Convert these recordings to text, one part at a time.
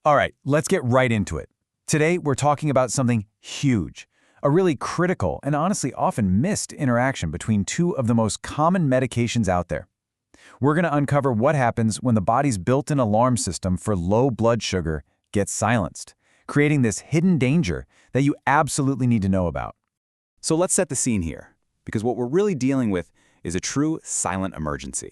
All right, let's get right into it. Today, we're talking about something huge, a really critical and honestly often missed interaction between two of the most common medications out there. We're going to uncover what happens when the body's built-in alarm system for low blood sugar gets silenced, creating this hidden danger that you absolutely need to know about. So let's set the scene here, because what we're really dealing with is a true silent emergency.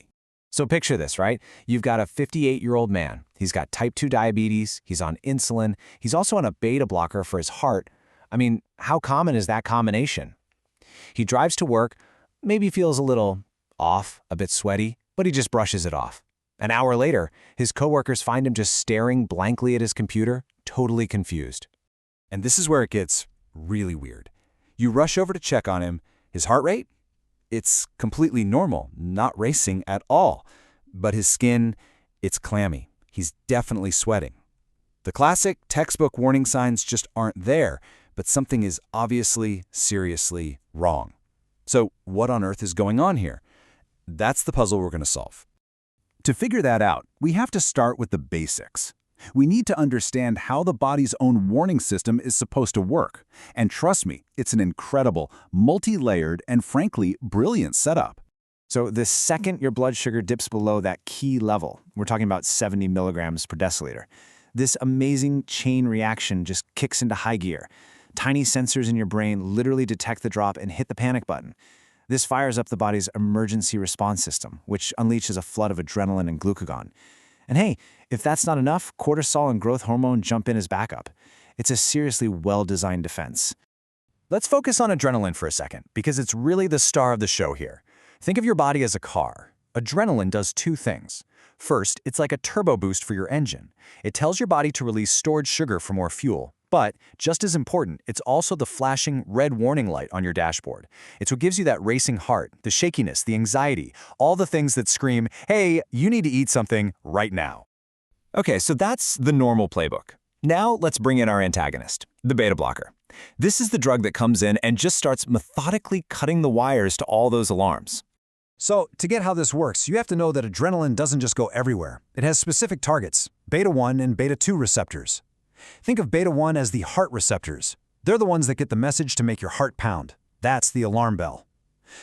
So picture this, right? You've got a 58-year-old man. He's got type 2 diabetes, he's on insulin, he's also on a beta blocker for his heart. I mean, how common is that combination? He drives to work, maybe feels a little off, a bit sweaty, but he just brushes it off. An hour later, his coworkers find him just staring blankly at his computer, totally confused. And this is where it gets really weird. You rush over to check on him. His heart rate? It's completely normal, not racing at all. But his skin, it's clammy. He's definitely sweating. The classic textbook warning signs just aren't there, but something is obviously, seriously wrong. So what on earth is going on here? That's the puzzle we're going to solve. To figure that out, we have to start with the basics. We need to understand how the body's own warning system is supposed to work. And trust me, it's an incredible, multi-layered, and frankly, brilliant setup. So the second your blood sugar dips below that key level, we're talking about 70 milligrams per deciliter, this amazing chain reaction just kicks into high gear. Tiny sensors in your brain literally detect the drop and hit the panic button. This fires up the body's emergency response system, which unleashes a flood of adrenaline and glucagon. And hey, if that's not enough, cortisol and growth hormone jump in as backup. It's a seriously well-designed defense. Let's focus on adrenaline for a second, because it's really the star of the show here. Think of your body as a car. Adrenaline does two things. First, it's like a turbo boost for your engine. It tells your body to release stored sugar for more fuel. But, just as important, it's also the flashing red warning light on your dashboard. It's what gives you that racing heart, the shakiness, the anxiety, all the things that scream, hey, you need to eat something right now. Okay, so that's the normal playbook. Now let's bring in our antagonist, the beta blocker. This is the drug that comes in and just starts methodically cutting the wires to all those alarms. So, to get how this works, you have to know that adrenaline doesn't just go everywhere. It has specific targets, beta-1 and beta-2 receptors. Think of beta-1 as the heart receptors. They're the ones that get the message to make your heart pound. That's the alarm bell.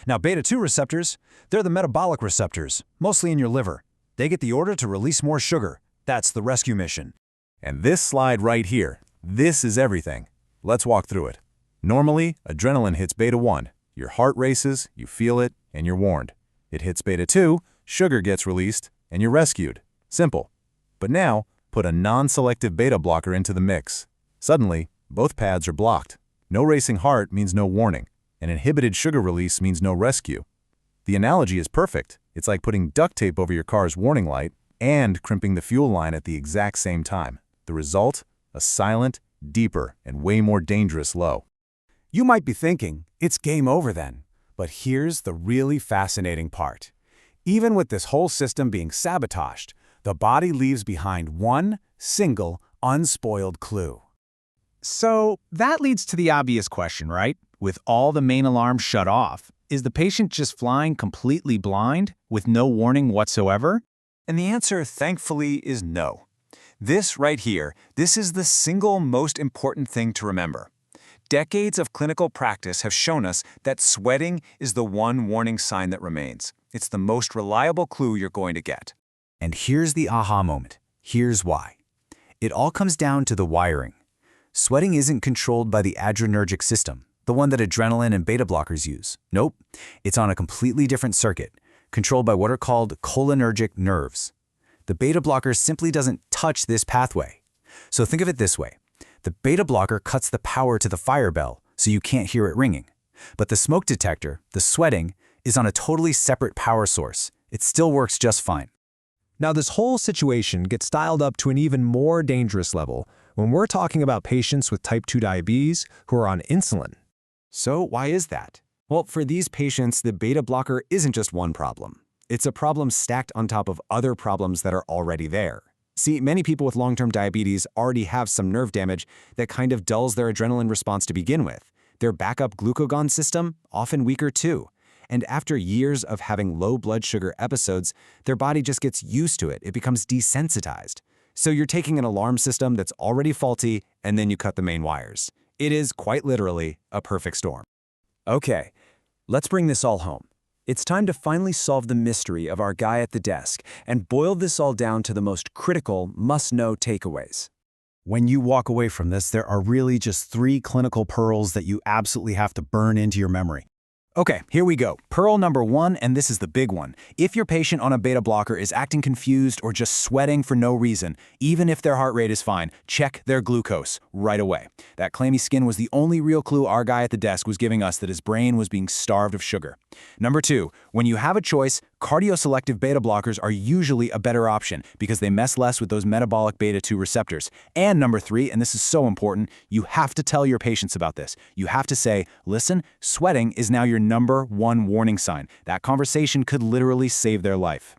Now, beta-2 receptors, they're the metabolic receptors, mostly in your liver. They get the order to release more sugar. That's the rescue mission. And this slide right here, this is everything. Let's walk through it. Normally, adrenaline hits beta-1. Your heart races, you feel it, and you're warned. It hits beta-2, sugar gets released, and you're rescued. Simple. But now, put a non-selective beta blocker into the mix. Suddenly, both paths are blocked. No racing heart means no warning, and inhibited sugar release means no rescue. The analogy is perfect. It's like putting duct tape over your car's warning light and crimping the fuel line at the exact same time. The result? A silent, deeper, and way more dangerous low. You might be thinking, it's game over then. But here's the really fascinating part. Even with this whole system being sabotaged, the body leaves behind one single, unspoiled clue. So that leads to the obvious question, right? With all the main alarms shut off, is the patient just flying completely blind with no warning whatsoever? And the answer, thankfully, is no. This right here, this is the single most important thing to remember. Decades of clinical practice have shown us that sweating is the one warning sign that remains. It's the most reliable clue you're going to get. And here's the aha moment. Here's why. It all comes down to the wiring. Sweating isn't controlled by the adrenergic system, the one that adrenaline and beta blockers use. Nope, it's on a completely different circuit, controlled by what are called cholinergic nerves. The beta blocker simply doesn't touch this pathway. So think of it this way. The beta blocker cuts the power to the fire bell, so you can't hear it ringing. But the smoke detector, the sweating, is on a totally separate power source. It still works just fine. Now, this whole situation gets dialed up to an even more dangerous level when we're talking about patients with type 2 diabetes who are on insulin. So why is that? Well, for these patients, the beta blocker isn't just one problem. It's a problem stacked on top of other problems that are already there. See, many people with long-term diabetes already have some nerve damage that kind of dulls their adrenaline response to begin with. Their backup glucagon system, often weaker too. And after years of having low blood sugar episodes, their body just gets used to it. It becomes desensitized. So you're taking an alarm system that's already faulty, and then you cut the main wires. It is, quite literally, a perfect storm. Okay, let's bring this all home. It's time to finally solve the mystery of our guy at the desk and boil this all down to the most critical, must-know takeaways. When you walk away from this, there are really just 3 clinical pearls that you absolutely have to burn into your memory. Okay, here we go. Pearl number 1, and this is the big one. If your patient on a beta blocker is acting confused or just sweating for no reason, even if their heart rate is fine, check their glucose right away. That clammy skin was the only real clue our guy at the desk was giving us that his brain was being starved of sugar. Number 2, when you have a choice, cardioselective beta blockers are usually a better option because they mess less with those metabolic beta-2 receptors. And number 3, and this is so important, you have to tell your patients about this. You have to say, listen, sweating is now your number 1 warning sign. That conversation could literally save their life.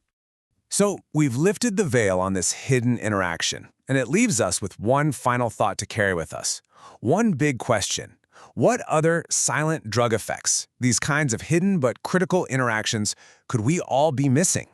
So we've lifted the veil on this hidden interaction, and it leaves us with one final thought to carry with us. One big question. What other silent drug effects, these kinds of hidden but critical interactions, could we all be missing?